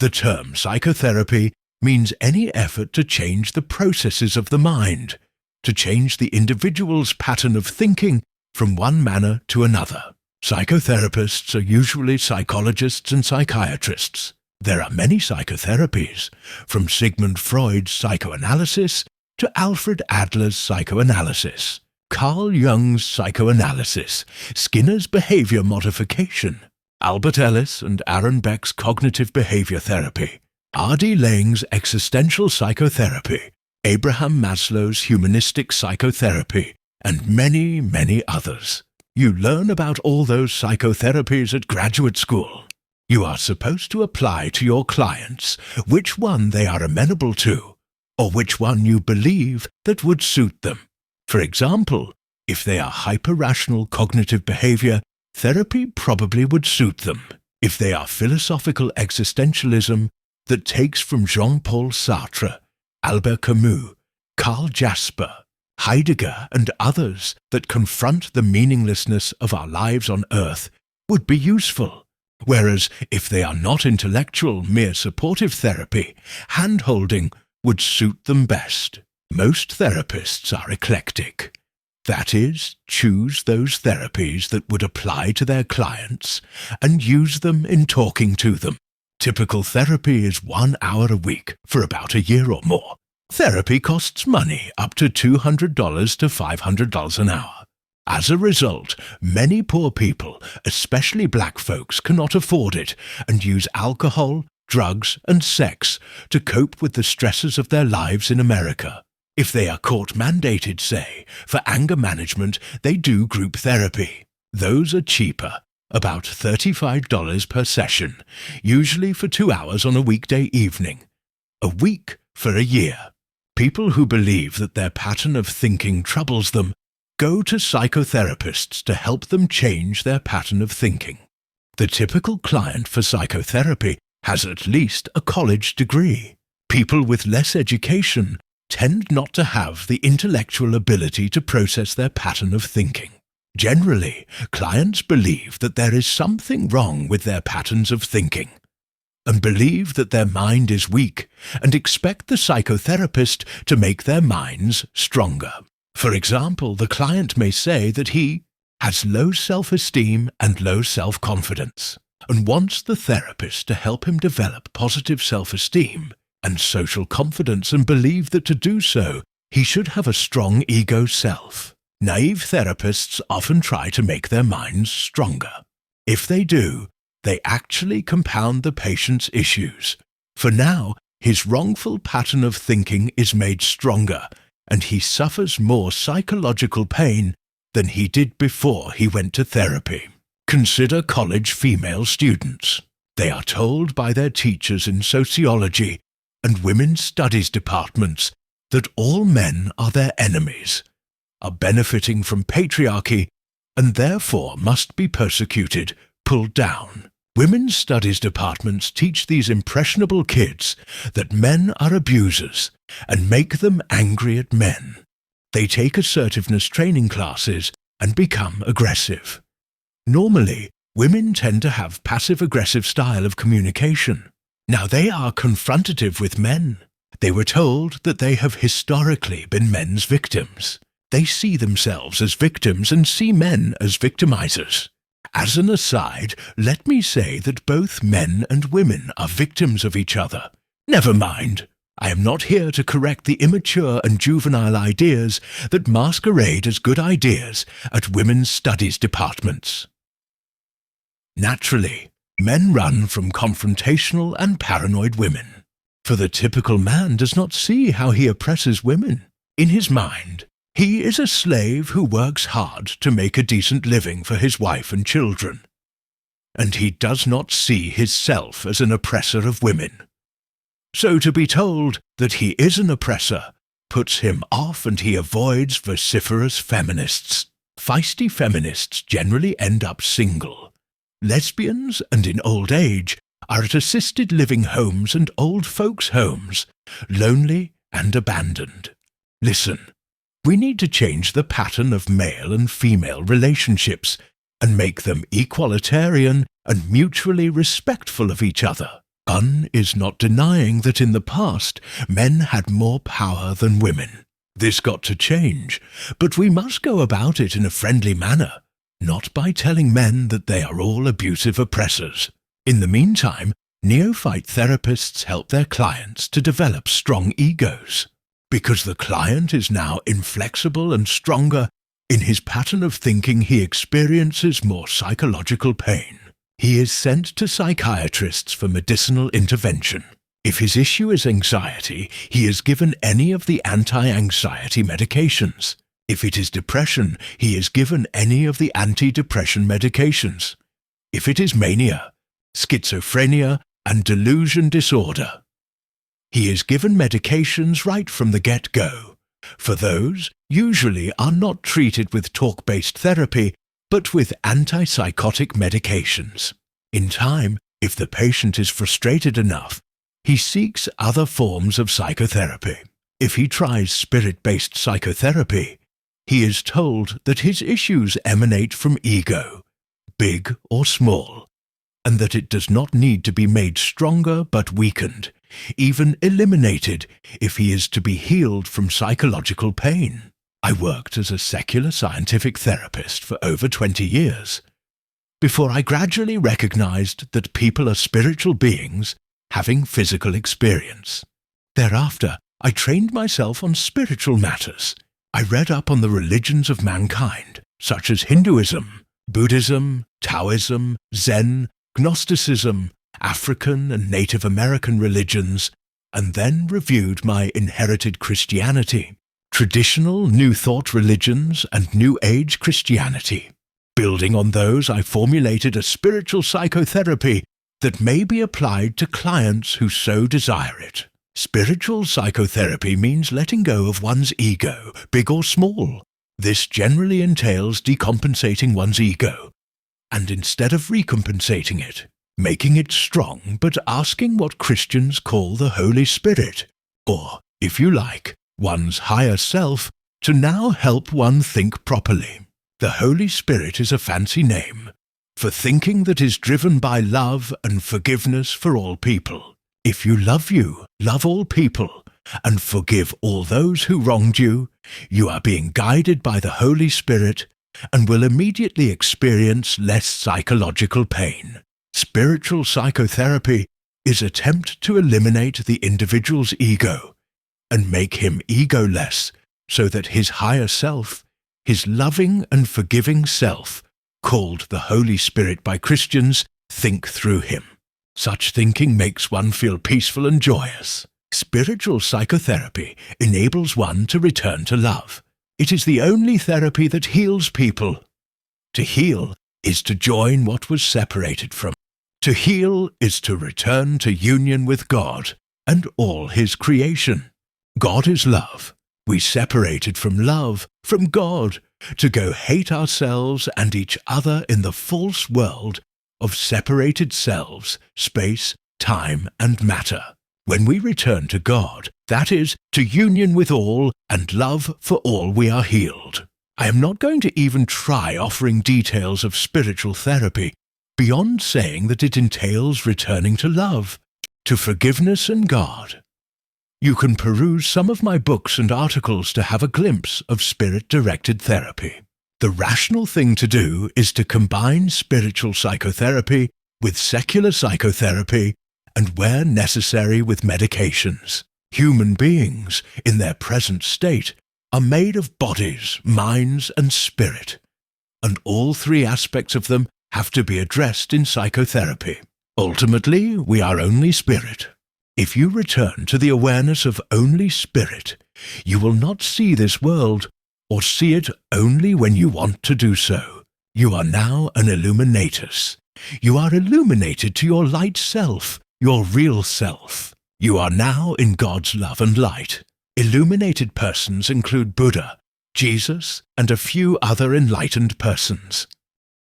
The term psychotherapy means any effort to change the processes of the mind, to change the individual's pattern of thinking from one manner to another. Psychotherapists are usually psychologists and psychiatrists. There are many psychotherapies, from Sigmund Freud's psychoanalysis to Alfred Adler's psychoanalysis, Carl Jung's psychoanalysis, Skinner's behavior modification, Albert Ellis and Aaron Beck's cognitive behavior therapy, R.D. Laing's existential psychotherapy, Abraham Maslow's humanistic psychotherapy, and many, many others. You learn about all those psychotherapies at graduate school. You are supposed to apply to your clients which one they are amenable to, or which one you believe that would suit them. For example, if they are hyper-rational cognitive behavior, therapy probably would suit them. If they are philosophical existentialism that takes from Jean-Paul Sartre, Albert Camus, Karl Jasper, Heidegger and others that confront the meaninglessness of our lives on earth, would be useful. Whereas if they are not intellectual, mere supportive therapy, hand-holding would suit them best. Most therapists are eclectic. That is, choose those therapies that would apply to their clients and use them in talking to them. Typical therapy is 1 hour a week for about a year or more. Therapy costs money up to $200 to $500 an hour. As a result, many poor people, especially black folks, cannot afford it and use alcohol, drugs and sex to cope with the stresses of their lives in America. If they are court-mandated, say, for anger management, they do group therapy. Those are cheaper, about $35 per session, usually for 2 hours on a weekday evening. A week for a year. People who believe that their pattern of thinking troubles them go to psychotherapists to help them change their pattern of thinking. The typical client for psychotherapy has at least a college degree. People with less education tend not to have the intellectual ability to process their pattern of thinking. Generally, clients believe that there is something wrong with their patterns of thinking, and believe that their mind is weak, and expect the psychotherapist to make their minds stronger. For example, the client may say that he has low self-esteem and low self-confidence, and wants the therapist to help him develop positive self-esteem and social confidence, and believe that to do so, he should have a strong ego self. Naive therapists often try to make their minds stronger. If they do, they actually compound the patient's issues. For now, his wrongful pattern of thinking is made stronger, and he suffers more psychological pain than he did before he went to therapy. Consider college female students. They are told by their teachers in sociology and women's studies departments that all men are their enemies, are benefiting from patriarchy, and therefore must be persecuted, pulled down. Women's studies departments teach these impressionable kids that men are abusers and make them angry at men. They take assertiveness training classes and become aggressive. Normally, women tend to have passive-aggressive style of communication. Now they are confrontative with men. They were told that they have historically been men's victims. They see themselves as victims and see men as victimizers. As an aside, let me say that both men and women are victims of each other. Never mind. I am not here to correct the immature and juvenile ideas that masquerade as good ideas at women's studies departments. Naturally, men run from confrontational and paranoid women. For the typical man does not see how he oppresses women. In his mind, he is a slave who works hard to make a decent living for his wife and children. And he does not see himself as an oppressor of women. So to be told that he is an oppressor puts him off, and he avoids vociferous feminists. Feisty feminists generally end up single. Lesbians, and in old age, are at assisted living homes and old folks' homes, lonely and abandoned. Listen. We need to change the pattern of male and female relationships and make them equalitarian and mutually respectful of each other. One is not denying that in the past men had more power than women. This got to change, but we must go about it in a friendly manner, not by telling men that they are all abusive oppressors. In the meantime, neophyte therapists help their clients to develop strong egos. Because the client is now inflexible and stronger, in his pattern of thinking he experiences more psychological pain. He is sent to psychiatrists for medicinal intervention. If his issue is anxiety, he is given any of the anti-anxiety medications. If it is depression, he is given any of the anti-depression medications. If it is mania, schizophrenia, and delusion disorder, he is given medications right from the get-go. For those, usually are not treated with talk-based therapy, but with antipsychotic medications. In time, if the patient is frustrated enough, he seeks other forms of psychotherapy. If he tries spirit-based psychotherapy, he is told that his issues emanate from ego, big or small, and that it does not need to be made stronger but weakened, even eliminated if he is to be healed from psychological pain. I worked as a secular scientific therapist for over 20 years, before I gradually recognized that people are spiritual beings having physical experience. Thereafter, I trained myself on spiritual matters. I read up on the religions of mankind, such as Hinduism, Buddhism, Taoism, Zen, Gnosticism, African and Native American religions, and then reviewed my inherited Christianity, traditional New Thought religions, and New Age Christianity. Building on those, I formulated a spiritual psychotherapy that may be applied to clients who so desire it. Spiritual psychotherapy means letting go of one's ego, big or small. This generally entails decompensating one's ego, and instead of recompensating it, making it strong but asking what Christians call the Holy Spirit, or, if you like, one's higher self, to now help one think properly. The Holy Spirit is a fancy name for thinking that is driven by love and forgiveness for all people. If you, love all people, and forgive all those who wronged you, you are being guided by the Holy Spirit and will immediately experience less psychological pain. Spiritual psychotherapy is an attempt to eliminate the individual's ego and make him egoless so that his higher self, his loving and forgiving self, called the Holy Spirit by Christians, think through him. Such thinking makes one feel peaceful and joyous. Spiritual psychotherapy enables one to return to love. It is the only therapy that heals people. To heal is to join what was separated from. To heal is to return to union with God and all His creation. God is love. We separated from love, from God, to go hate ourselves and each other in the false world of separated selves, space, time, and matter. When we return to God, that is, to union with all and love for all, we are healed. I am not going to even try offering details of spiritual therapy beyond saying that it entails returning to love, to forgiveness and God. You can peruse some of my books and articles to have a glimpse of spirit-directed therapy. The rational thing to do is to combine spiritual psychotherapy with secular psychotherapy and, where necessary, with medications. Human beings, in their present state, are made of bodies, minds, and spirit, and all three aspects of them have to be addressed in psychotherapy. Ultimately, we are only spirit. If you return to the awareness of only spirit, you will not see this world, or see it only when you want to do so. You are now an illuminatus. You are illuminated to your light self, your real self. You are now in God's love and light. Illuminated persons include Buddha, Jesus, and a few other enlightened persons.